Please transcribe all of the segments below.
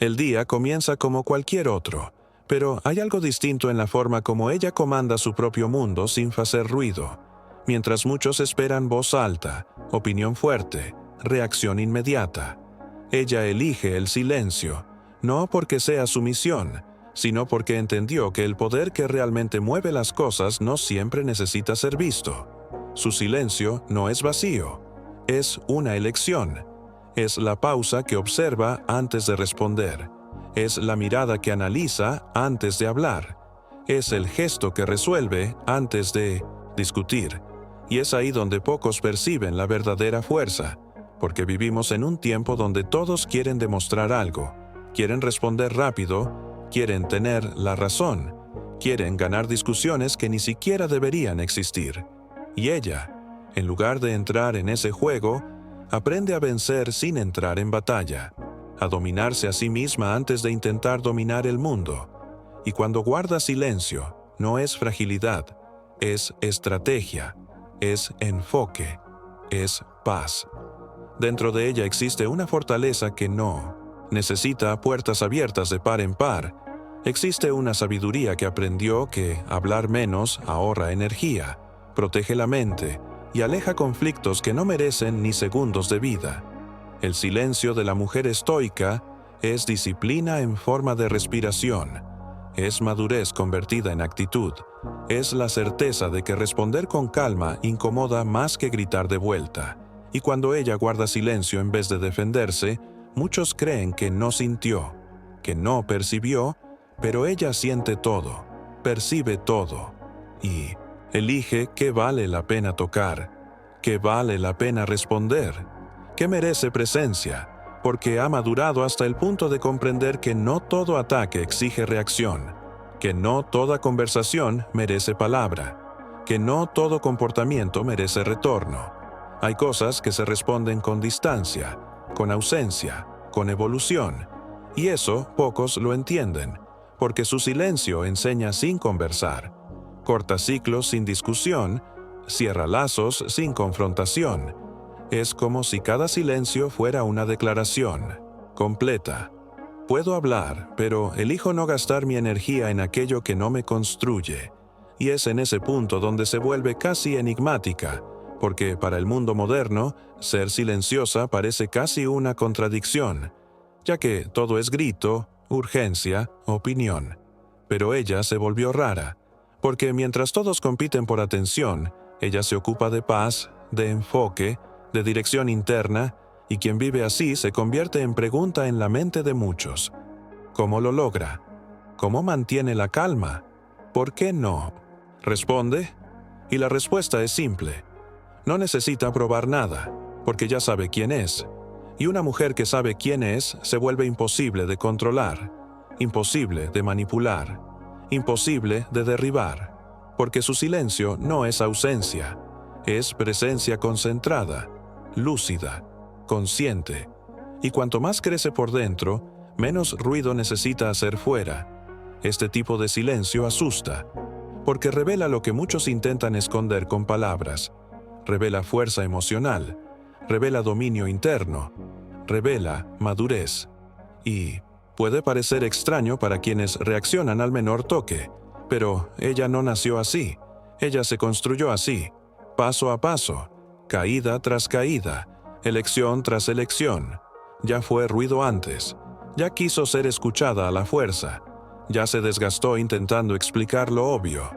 El día comienza como cualquier otro, pero hay algo distinto en la forma como ella comanda su propio mundo sin hacer ruido, mientras muchos esperan voz alta, opinión fuerte, reacción inmediata. Ella elige el silencio, no porque sea su misión, sino porque entendió que el poder que realmente mueve las cosas no siempre necesita ser visto. Su silencio no es vacío, es una elección. Es la pausa que observa antes de responder. Es la mirada que analiza antes de hablar. Es el gesto que resuelve antes de discutir. Y es ahí donde pocos perciben la verdadera fuerza, porque vivimos en un tiempo donde todos quieren demostrar algo, quieren responder rápido, quieren tener la razón, quieren ganar discusiones que ni siquiera deberían existir. Y ella, en lugar de entrar en ese juego, aprende a vencer sin entrar en batalla, a dominarse a sí misma antes de intentar dominar el mundo. Y cuando guarda silencio, no es fragilidad, es estrategia, es enfoque, es paz. Dentro de ella existe una fortaleza que no necesita puertas abiertas de par en par. Existe una sabiduría que aprendió que hablar menos ahorra energía, protege la mente y aleja conflictos que no merecen ni segundos de vida. El silencio de la mujer estoica es disciplina en forma de respiración, es madurez convertida en actitud, es la certeza de que responder con calma incomoda más que gritar de vuelta. Y cuando ella guarda silencio en vez de defenderse, muchos creen que no sintió, que no percibió, pero ella siente todo, percibe todo, y elige qué vale la pena tocar, qué vale la pena responder, qué merece presencia, porque ha madurado hasta el punto de comprender que no todo ataque exige reacción, que no toda conversación merece palabra, que no todo comportamiento merece retorno. Hay cosas que se responden con distancia, con ausencia, con evolución, y eso pocos lo entienden, porque su silencio enseña sin conversar, corta ciclos sin discusión, cierra lazos sin confrontación. Es como si cada silencio fuera una declaración, completa. Puedo hablar, pero elijo no gastar mi energía en aquello que no me construye, y es en ese punto donde se vuelve casi enigmática, porque para el mundo moderno, ser silenciosa parece casi una contradicción, ya que todo es grito, urgencia, opinión. Pero ella se volvió rara, porque mientras todos compiten por atención, ella se ocupa de paz, de enfoque, de dirección interna, y quien vive así se convierte en pregunta en la mente de muchos. ¿Cómo lo logra? ¿Cómo mantiene la calma? ¿Por qué no? ¿Responde? Y la respuesta es simple. No necesita probar nada, porque ya sabe quién es. Y una mujer que sabe quién es se vuelve imposible de controlar, imposible de manipular, imposible de derribar, porque su silencio no es ausencia, es presencia concentrada, lúcida, consciente. Y cuanto más crece por dentro, menos ruido necesita hacer fuera. Este tipo de silencio asusta, porque revela lo que muchos intentan esconder con palabras. Revela fuerza emocional, revela dominio interno, revela madurez. Y puede parecer extraño para quienes reaccionan al menor toque, pero ella no nació así, ella se construyó así, paso a paso, caída tras caída, elección tras elección. Ya fue ruido antes, ya quiso ser escuchada a la fuerza, ya se desgastó intentando explicar lo obvio,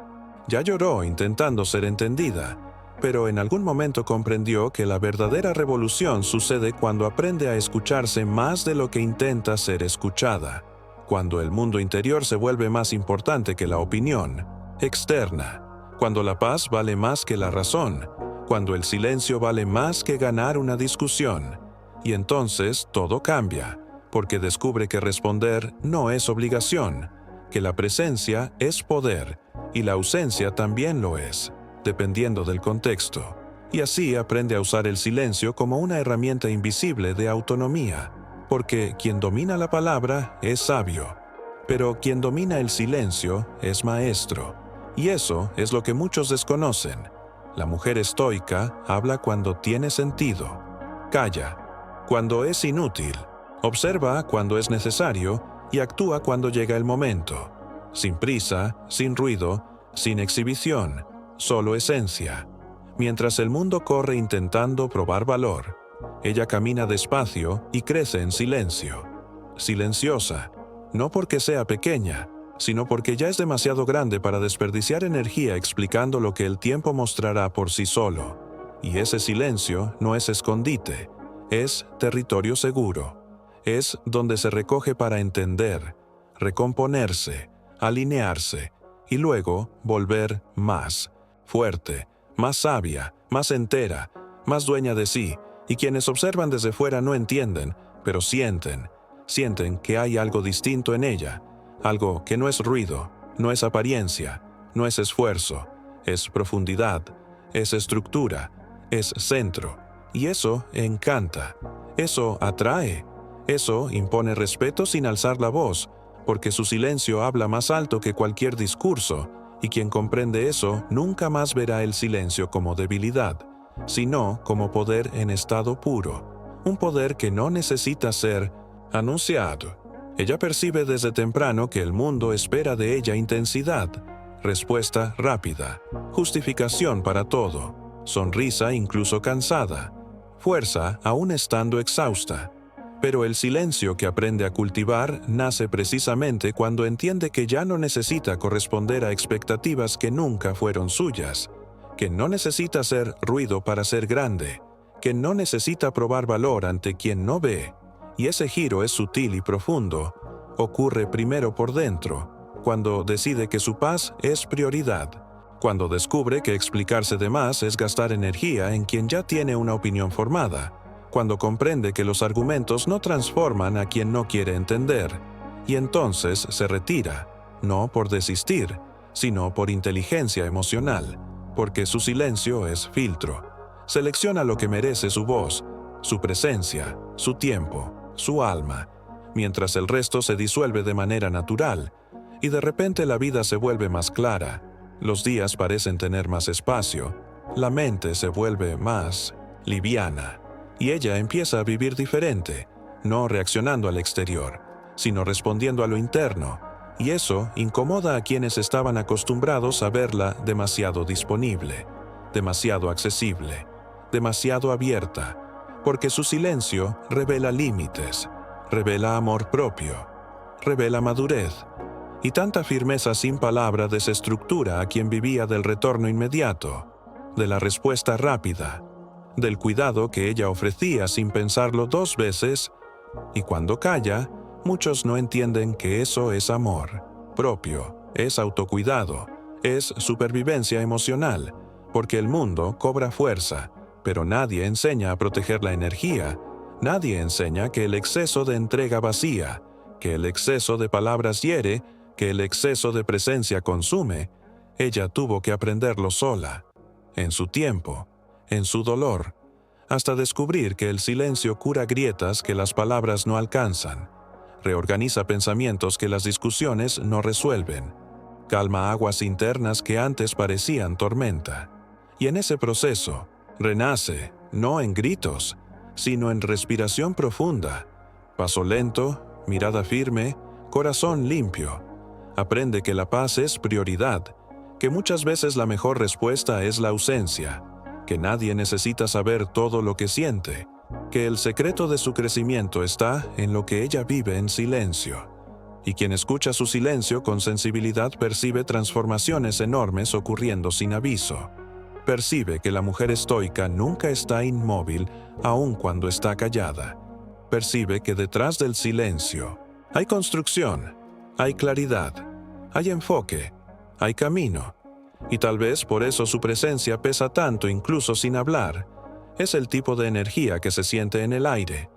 ya lloró intentando ser entendida, pero en algún momento comprendió que la verdadera revolución sucede cuando aprende a escucharse más de lo que intenta ser escuchada, cuando el mundo interior se vuelve más importante que la opinión externa, cuando la paz vale más que la razón, cuando el silencio vale más que ganar una discusión. Y entonces todo cambia, porque descubre que responder no es obligación, que la presencia es poder y la ausencia también lo es, dependiendo del contexto. Y así aprende a usar el silencio como una herramienta invisible de autonomía, porque quien domina la palabra es sabio, pero quien domina el silencio es maestro. Y eso es lo que muchos desconocen. La mujer estoica habla cuando tiene sentido, calla cuando es inútil Observa cuando es necesario y actúa cuando llega el momento. Sin prisa, sin ruido, sin exhibición, solo esencia. Mientras el mundo corre intentando probar valor, ella camina despacio y crece en silencio. Silenciosa, no porque sea pequeña, sino porque ya es demasiado grande para desperdiciar energía explicando lo que el tiempo mostrará por sí solo. Y ese silencio no es escondite, es territorio seguro. Es donde se recoge para entender, recomponerse, alinearse, y luego volver más fuerte, más sabia, más entera, más dueña de sí, y quienes observan desde fuera no entienden, pero sienten que hay algo distinto en ella, algo que no es ruido, no es apariencia, no es esfuerzo, es profundidad, es estructura, es centro, y eso encanta, eso atrae, eso impone respeto sin alzar la voz, porque su silencio habla más alto que cualquier discurso, y quien comprende eso nunca más verá el silencio como debilidad, sino como poder en estado puro, un poder que no necesita ser anunciado. Ella percibe desde temprano que el mundo espera de ella intensidad, respuesta rápida, justificación para todo, sonrisa incluso cansada, fuerza aún estando exhausta. Pero el silencio que aprende a cultivar nace precisamente cuando entiende que ya no necesita corresponder a expectativas que nunca fueron suyas, que no necesita ser ruido para ser grande, que no necesita probar valor ante quien no ve, y ese giro es sutil y profundo. Ocurre primero por dentro, cuando decide que su paz es prioridad, cuando descubre que explicarse de más es gastar energía en quien ya tiene una opinión formada, cuando comprende que los argumentos no transforman a quien no quiere entender, y entonces se retira, no por desistir, sino por inteligencia emocional, porque su silencio es filtro. Selecciona lo que merece su voz, su presencia, su tiempo, su alma, mientras el resto se disuelve de manera natural, y de repente la vida se vuelve más clara, los días parecen tener más espacio, la mente se vuelve más liviana, y ella empieza a vivir diferente, no reaccionando al exterior, sino respondiendo a lo interno, y eso incomoda a quienes estaban acostumbrados a verla demasiado disponible, demasiado accesible, demasiado abierta, porque su silencio revela límites, revela amor propio, revela madurez, y tanta firmeza sin palabra desestructura a quien vivía del retorno inmediato, de la respuesta rápida, del cuidado que ella ofrecía sin pensarlo dos veces, y cuando calla, muchos no entienden que eso es amor propio, es autocuidado, es supervivencia emocional, porque el mundo cobra fuerza, pero nadie enseña a proteger la energía, nadie enseña que el exceso de entrega vacía, que el exceso de palabras hiere, que el exceso de presencia consume. Ella tuvo que aprenderlo sola, en su tiempo, en su dolor, hasta descubrir que el silencio cura grietas que las palabras no alcanzan, reorganiza pensamientos que las discusiones no resuelven, calma aguas internas que antes parecían tormenta. Y en ese proceso, renace, no en gritos, sino en respiración profunda, paso lento, mirada firme, corazón limpio. Aprende que la paz es prioridad, que muchas veces la mejor respuesta es la ausencia, que nadie necesita saber todo lo que siente, que el secreto de su crecimiento está en lo que ella vive en silencio. Y quien escucha su silencio con sensibilidad percibe transformaciones enormes ocurriendo sin aviso. Percibe que la mujer estoica nunca está inmóvil aun cuando está callada. Percibe que detrás del silencio hay construcción, hay claridad, hay enfoque, hay camino. Y tal vez por eso su presencia pesa tanto incluso sin hablar. Es el tipo de energía que se siente en el aire,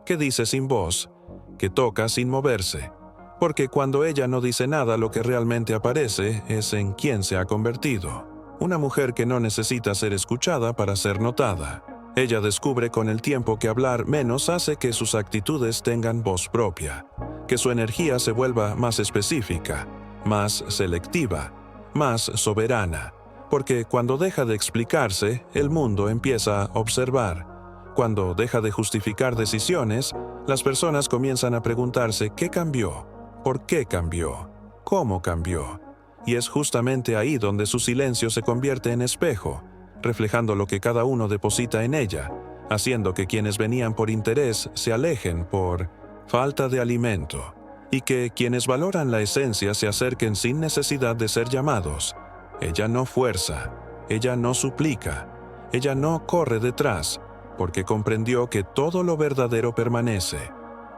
que dice sin voz, que toca sin moverse. Porque cuando ella no dice nada, lo que realmente aparece es en quién se ha convertido. Una mujer que no necesita ser escuchada para ser notada. Ella descubre con el tiempo que hablar menos hace que sus actitudes tengan voz propia, que su energía se vuelva más específica, más selectiva, más soberana, porque cuando deja de explicarse, el mundo empieza a observar. Cuando deja de justificar decisiones, Las personas comienzan a preguntarse qué cambió, por qué cambió, cómo cambió. Y es justamente ahí donde su silencio se convierte en espejo, reflejando lo que cada uno deposita en ella, haciendo que quienes venían por interés se alejen por falta de alimento, y que quienes valoran la esencia se acerquen sin necesidad de ser llamados. Ella no fuerza, ella no suplica, ella no corre detrás, porque comprendió que todo lo verdadero permanece,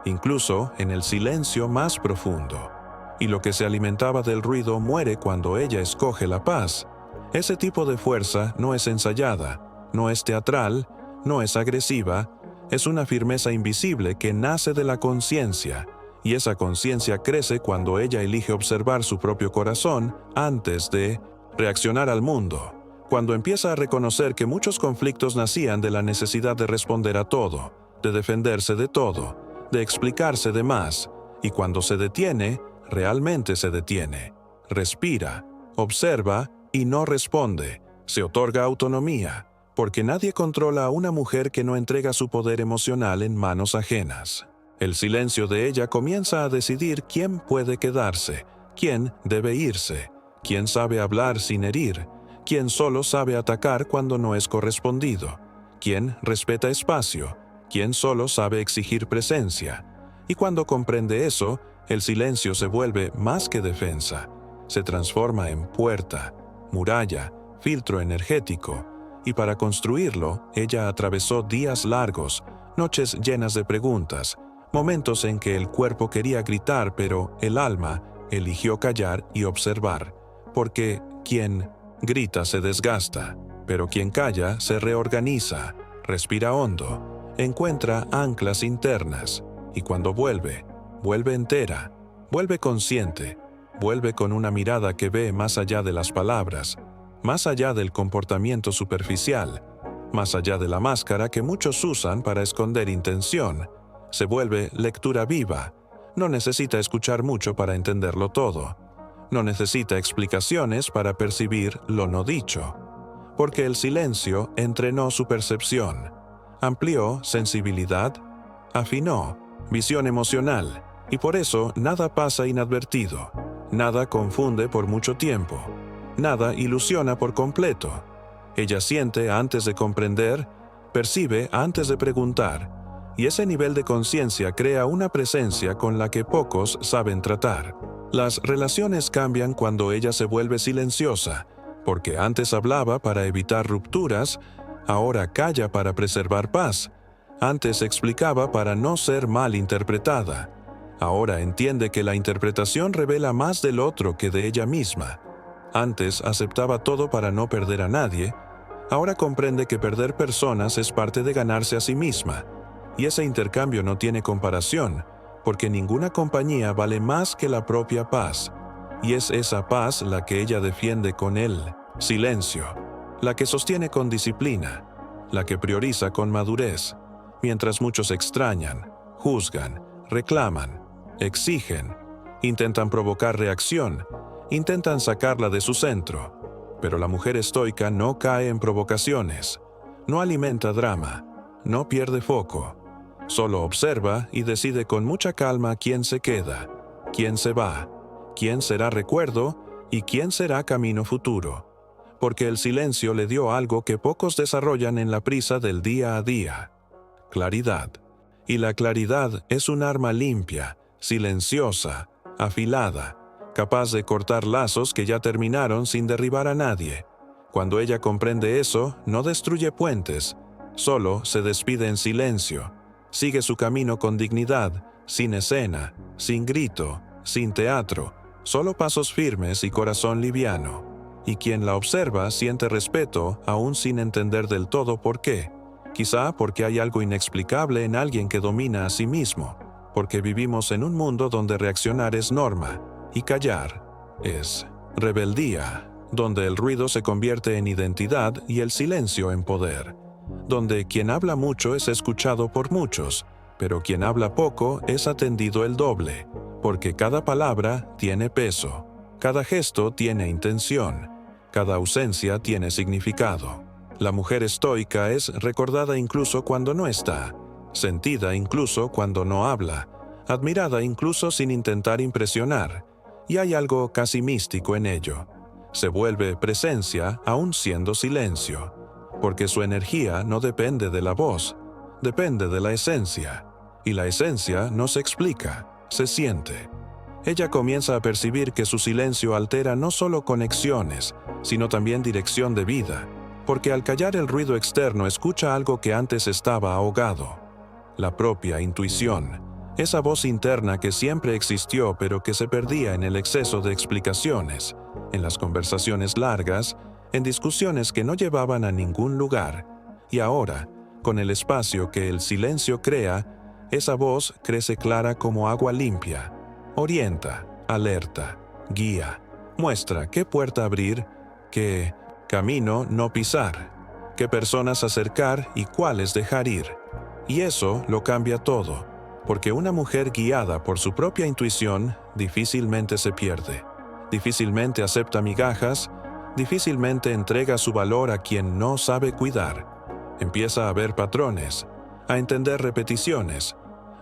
incluso en el silencio más profundo. Y lo que se alimentaba del ruido muere cuando ella escoge la paz. Ese tipo de fuerza no es ensayada, no es teatral, no es agresiva, es una firmeza invisible que nace de la conciencia, y esa conciencia crece cuando ella elige observar su propio corazón antes de reaccionar al mundo, cuando empieza a reconocer que muchos conflictos nacían de la necesidad de responder a todo, de defenderse de todo, de explicarse de más, y cuando se detiene, realmente se detiene, respira, observa y no responde, se otorga autonomía, porque nadie controla a una mujer que no entrega su poder emocional en manos ajenas. El silencio de ella comienza a decidir quién puede quedarse, quién debe irse, quién sabe hablar sin herir, quién solo sabe atacar cuando no es correspondido, quién respeta espacio, quién solo sabe exigir presencia. Y cuando comprende eso, el silencio se vuelve más que defensa, se transforma en puerta, muralla, filtro energético, y para construirlo, ella atravesó días largos, noches llenas de preguntas, momentos en que el cuerpo quería gritar, pero el alma eligió callar y observar, porque quien grita se desgasta, pero quien calla se reorganiza, respira hondo, encuentra anclas internas, y cuando vuelve entera, vuelve consciente, vuelve con una mirada que ve más allá de las palabras, más allá del comportamiento superficial, más allá de la máscara que muchos usan para esconder intención. Se vuelve lectura viva, no necesita escuchar mucho para entenderlo todo, no necesita explicaciones para percibir lo no dicho, porque el silencio entrenó su percepción, amplió sensibilidad, afinó visión emocional, y por eso nada pasa inadvertido, nada confunde por mucho tiempo, nada ilusiona por completo. Ella siente antes de comprender, percibe antes de preguntar, y ese nivel de conciencia crea una presencia con la que pocos saben tratar. Las relaciones cambian cuando ella se vuelve silenciosa, porque antes hablaba para evitar rupturas, ahora calla para preservar paz. Antes explicaba para no ser mal interpretada. Ahora entiende que la interpretación revela más del otro que de ella misma. Antes aceptaba todo para no perder a nadie. Ahora comprende que perder personas es parte de ganarse a sí misma. Y ese intercambio no tiene comparación, porque ninguna compañía vale más que la propia paz. Y es esa paz la que ella defiende con el silencio, la que sostiene con disciplina, la que prioriza con madurez. Mientras muchos extrañan, juzgan, reclaman, exigen, intentan provocar reacción, intentan sacarla de su centro. Pero la mujer estoica no cae en provocaciones, no alimenta drama, no pierde foco. Solo observa y decide con mucha calma quién se queda, quién se va, quién será recuerdo y quién será camino futuro. Porque el silencio le dio algo que pocos desarrollan en la prisa del día a día: claridad. Y la claridad es un arma limpia, silenciosa, afilada, capaz de cortar lazos que ya terminaron sin derribar a nadie. Cuando ella comprende eso, no destruye puentes, solo se despide en silencio, sigue su camino con dignidad, sin escena, sin grito, sin teatro, solo pasos firmes y corazón liviano. Y quien la observa siente respeto aún sin entender del todo por qué. Quizá porque hay algo inexplicable en alguien que domina a sí mismo, porque vivimos en un mundo donde reaccionar es norma y callar es rebeldía, donde el ruido se convierte en identidad y el silencio en poder, donde quien habla mucho es escuchado por muchos, pero quien habla poco es atendido el doble, porque cada palabra tiene peso, cada gesto tiene intención, cada ausencia tiene significado. La mujer estoica es recordada incluso cuando no está, sentida incluso cuando no habla, admirada incluso sin intentar impresionar, y hay algo casi místico en ello. Se vuelve presencia aún siendo silencio, porque su energía no depende de la voz, depende de la esencia, y la esencia no se explica, se siente. Ella comienza a percibir que su silencio altera no solo conexiones, sino también dirección de vida, porque al callar el ruido externo escucha algo que antes estaba ahogado. La propia intuición, esa voz interna que siempre existió pero que se perdía en el exceso de explicaciones, en las conversaciones largas, en discusiones que no llevaban a ningún lugar, y ahora, con el espacio que el silencio crea, esa voz crece clara como agua limpia, orienta, alerta, guía, muestra qué puerta abrir, qué camino no pisar, qué personas acercar y cuáles dejar ir. Y eso lo cambia todo, porque una mujer guiada por su propia intuición difícilmente se pierde, difícilmente acepta migajas, difícilmente entrega su valor a quien no sabe cuidar. Empieza a ver patrones, a entender repeticiones,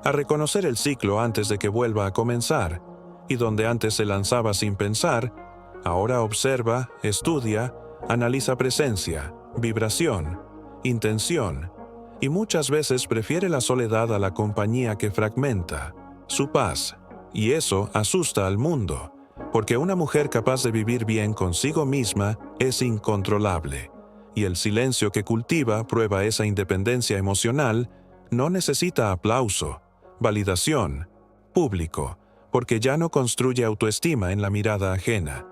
a reconocer el ciclo antes de que vuelva a comenzar, y donde antes se lanzaba sin pensar, ahora observa, estudia, analiza presencia, vibración, intención, y muchas veces prefiere la soledad a la compañía que fragmenta, su paz, y eso asusta al mundo, porque una mujer capaz de vivir bien consigo misma es incontrolable, y el silencio que cultiva prueba esa independencia emocional, no necesita aplauso, validación, público, porque ya no construye autoestima en la mirada ajena,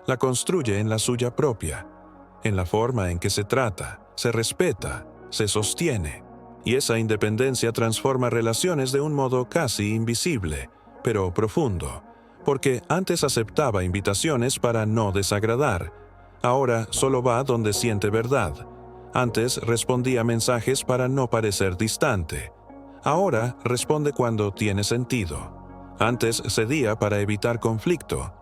la construye en la suya propia, en la forma en que se trata, se respeta, se sostiene, y esa independencia transforma relaciones de un modo casi invisible, pero profundo, porque antes aceptaba invitaciones para no desagradar, ahora solo va donde siente verdad, antes respondía mensajes para no parecer distante, ahora responde cuando tiene sentido, antes cedía para evitar conflicto,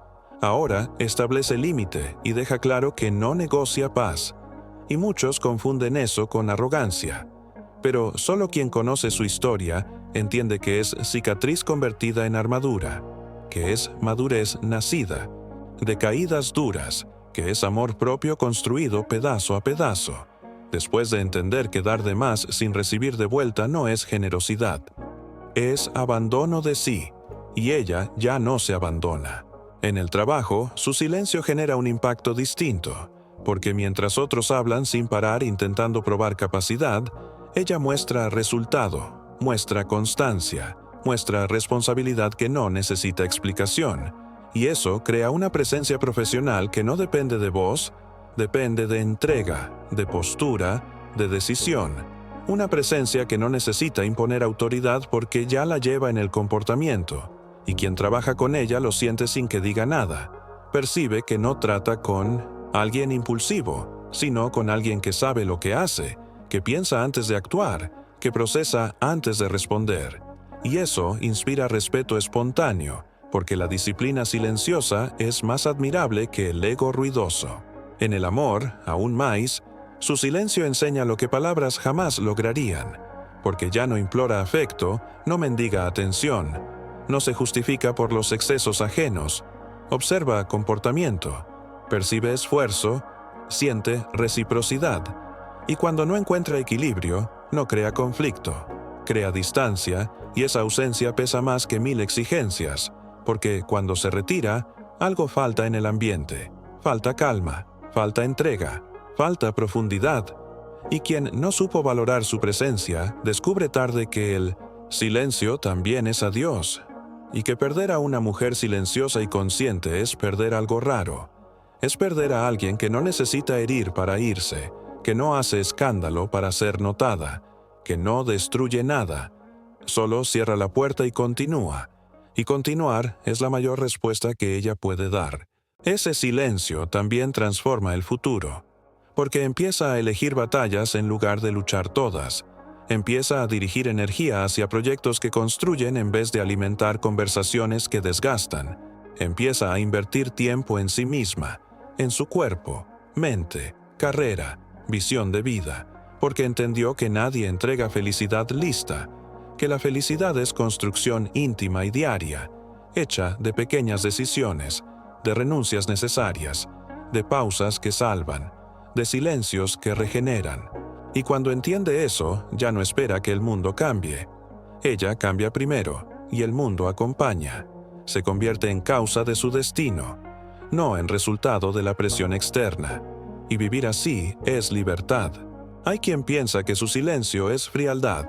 ahora establece límite y deja claro que no negocia paz, y muchos confunden eso con arrogancia. Pero solo quien conoce su historia entiende que es cicatriz convertida en armadura, que es madurez nacida, de caídas duras, que es amor propio construido pedazo a pedazo, después de entender que dar de más sin recibir de vuelta no es generosidad, es abandono de sí, y ella ya no se abandona. En el trabajo, su silencio genera un impacto distinto, porque mientras otros hablan sin parar intentando probar capacidad, ella muestra resultado, muestra constancia, muestra responsabilidad que no necesita explicación, y eso crea una presencia profesional que no depende de voz, depende de entrega, de postura, de decisión, una presencia que no necesita imponer autoridad porque ya la lleva en el comportamiento, y quien trabaja con ella lo siente sin que diga nada, percibe que no trata con alguien impulsivo, sino con alguien que sabe lo que hace, que piensa antes de actuar, que procesa antes de responder. Y eso inspira respeto espontáneo, porque la disciplina silenciosa es más admirable que el ego ruidoso. En el amor, aún más, su silencio enseña lo que palabras jamás lograrían, porque ya no implora afecto, no mendiga atención, no se justifica por los excesos ajenos, observa comportamiento, percibe esfuerzo, siente reciprocidad, y cuando no encuentra equilibrio, no crea conflicto, crea distancia, y esa ausencia pesa más que 1000 exigencias, porque cuando se retira, algo falta en el ambiente, falta calma, falta entrega, falta profundidad, y quien no supo valorar su presencia, descubre tarde que el silencio también es adiós, y que perder a una mujer silenciosa y consciente es perder algo raro, es perder a alguien que no necesita herir para irse, que no hace escándalo para ser notada, que no destruye nada, solo cierra la puerta y continúa, y continuar es la mayor respuesta que ella puede dar. Ese silencio también transforma el futuro, porque empieza a elegir batallas en lugar de luchar todas, empieza a dirigir energía hacia proyectos que construyen en vez de alimentar conversaciones que desgastan, empieza a invertir tiempo en sí misma, en su cuerpo, mente, carrera, visión de vida, porque entendió que nadie entrega felicidad lista, que la felicidad es construcción íntima y diaria, hecha de pequeñas decisiones, de renuncias necesarias, de pausas que salvan, de silencios que regeneran. Y cuando entiende eso, ya no espera que el mundo cambie. Ella cambia primero, y el mundo acompaña. Se convierte en causa de su destino, no en resultado de la presión externa. Y vivir así es libertad. Hay quien piensa que su silencio es frialdad,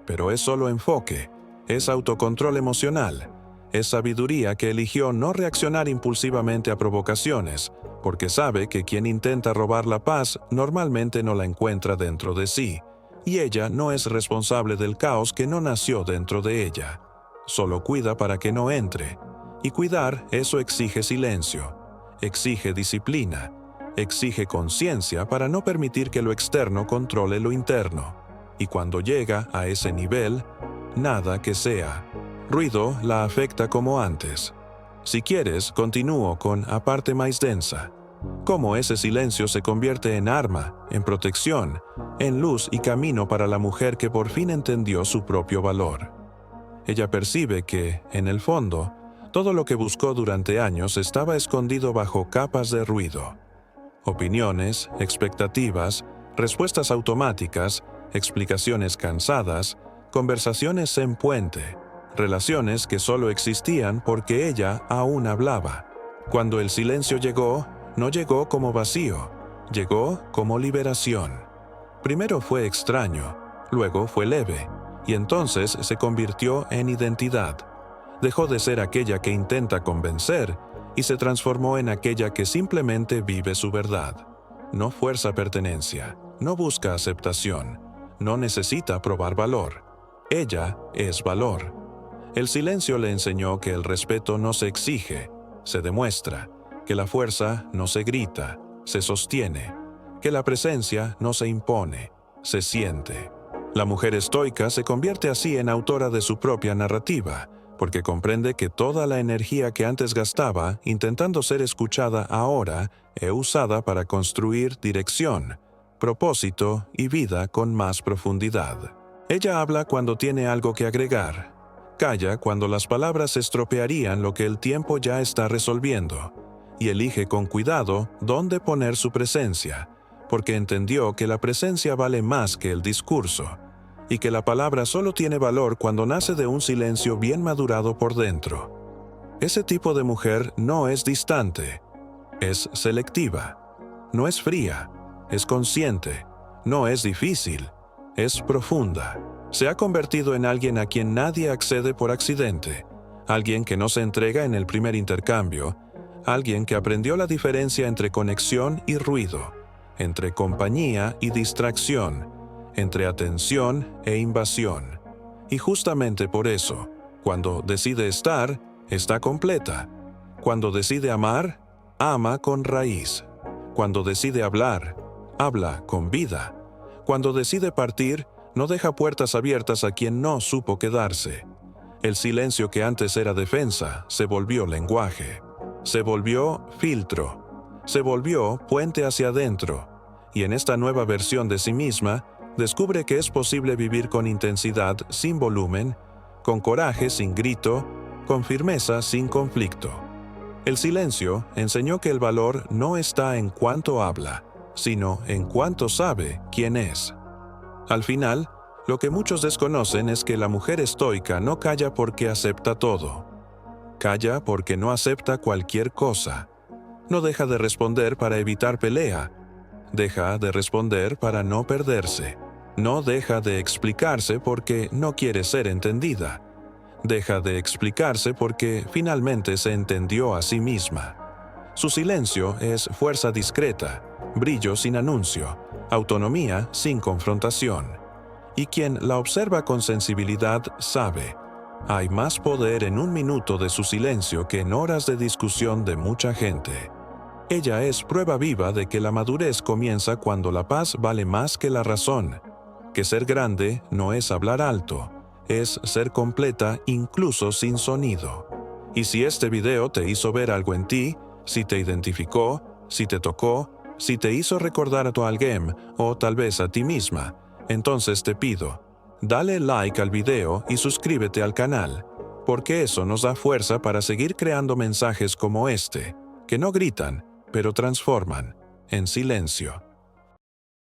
pero es solo enfoque, es autocontrol emocional, es sabiduría que eligió no reaccionar impulsivamente a provocaciones, porque sabe que quien intenta robar la paz normalmente no la encuentra dentro de sí, y ella no es responsable del caos que no nació dentro de ella. Solo cuida para que no entre, y cuidar eso exige silencio, exige disciplina, exige conciencia para no permitir que lo externo controle lo interno. Y cuando llega a ese nivel, nada que sea ruido la afecta como antes. Si quieres, continúo con aparte más densa. Cómo ese silencio se convierte en arma, en protección, en luz y camino para la mujer que por fin entendió su propio valor. Ella percibe que, en el fondo, todo lo que buscó durante años estaba escondido bajo capas de ruido. Opiniones, expectativas, respuestas automáticas, explicaciones cansadas, conversaciones en puente, relaciones que solo existían porque ella aún hablaba. Cuando el silencio llegó, no llegó como vacío, llegó como liberación. Primero fue extraño, luego fue leve, y entonces se convirtió en identidad. Dejó de ser aquella que intenta convencer y se transformó en aquella que simplemente vive su verdad. No fuerza pertenencia, no busca aceptación, no necesita probar valor. Ella es valor. El silencio le enseñó que el respeto no se exige, se demuestra, que la fuerza no se grita, se sostiene, que la presencia no se impone, se siente. La mujer estoica se convierte así en autora de su propia narrativa, porque comprende que toda la energía que antes gastaba intentando ser escuchada ahora es usada para construir dirección, propósito y vida con más profundidad. Ella habla cuando tiene algo que agregar. Calla cuando las palabras estropearían lo que el tiempo ya está resolviendo, y elige con cuidado dónde poner su presencia, porque entendió que la presencia vale más que el discurso, y que la palabra solo tiene valor cuando nace de un silencio bien madurado por dentro. Ese tipo de mujer no es distante, es selectiva, no es fría, es consciente, no es difícil, es profunda. Se ha convertido en alguien a quien nadie accede por accidente, alguien que no se entrega en el primer intercambio, alguien que aprendió la diferencia entre conexión y ruido, entre compañía y distracción, entre atención e invasión. Y justamente por eso, cuando decide estar, está completa. Cuando decide amar, ama con raíz. Cuando decide hablar, habla con vida. Cuando decide partir, no deja puertas abiertas a quien no supo quedarse. El silencio que antes era defensa se volvió lenguaje, se volvió filtro, se volvió puente hacia adentro, y en esta nueva versión de sí misma, descubre que es posible vivir con intensidad sin volumen, con coraje sin grito, con firmeza sin conflicto. El silencio enseñó que el valor no está en cuánto habla, sino en cuánto sabe quién es. Al final, lo que muchos desconocen es que la mujer estoica no calla porque acepta todo. Calla porque no acepta cualquier cosa. No deja de responder para evitar pelea. Deja de responder para no perderse. No deja de explicarse porque no quiere ser entendida. Deja de explicarse porque finalmente se entendió a sí misma. Su silencio es fuerza discreta, brillo sin anuncio, autonomía sin confrontación. Y quien la observa con sensibilidad sabe, hay más poder en un minuto de su silencio que en horas de discusión de mucha gente. Ella es prueba viva de que la madurez comienza cuando la paz vale más que la razón, que ser grande no es hablar alto, es ser completa incluso sin sonido. Y si este video te hizo ver algo en ti, si te identificó, si te tocó, si te hizo recordar a tu alguien o tal vez a ti misma, entonces te pido, Dale like al video y suscríbete al canal, porque eso nos da fuerza para seguir creando mensajes como este, que no gritan, pero transforman, en silencio.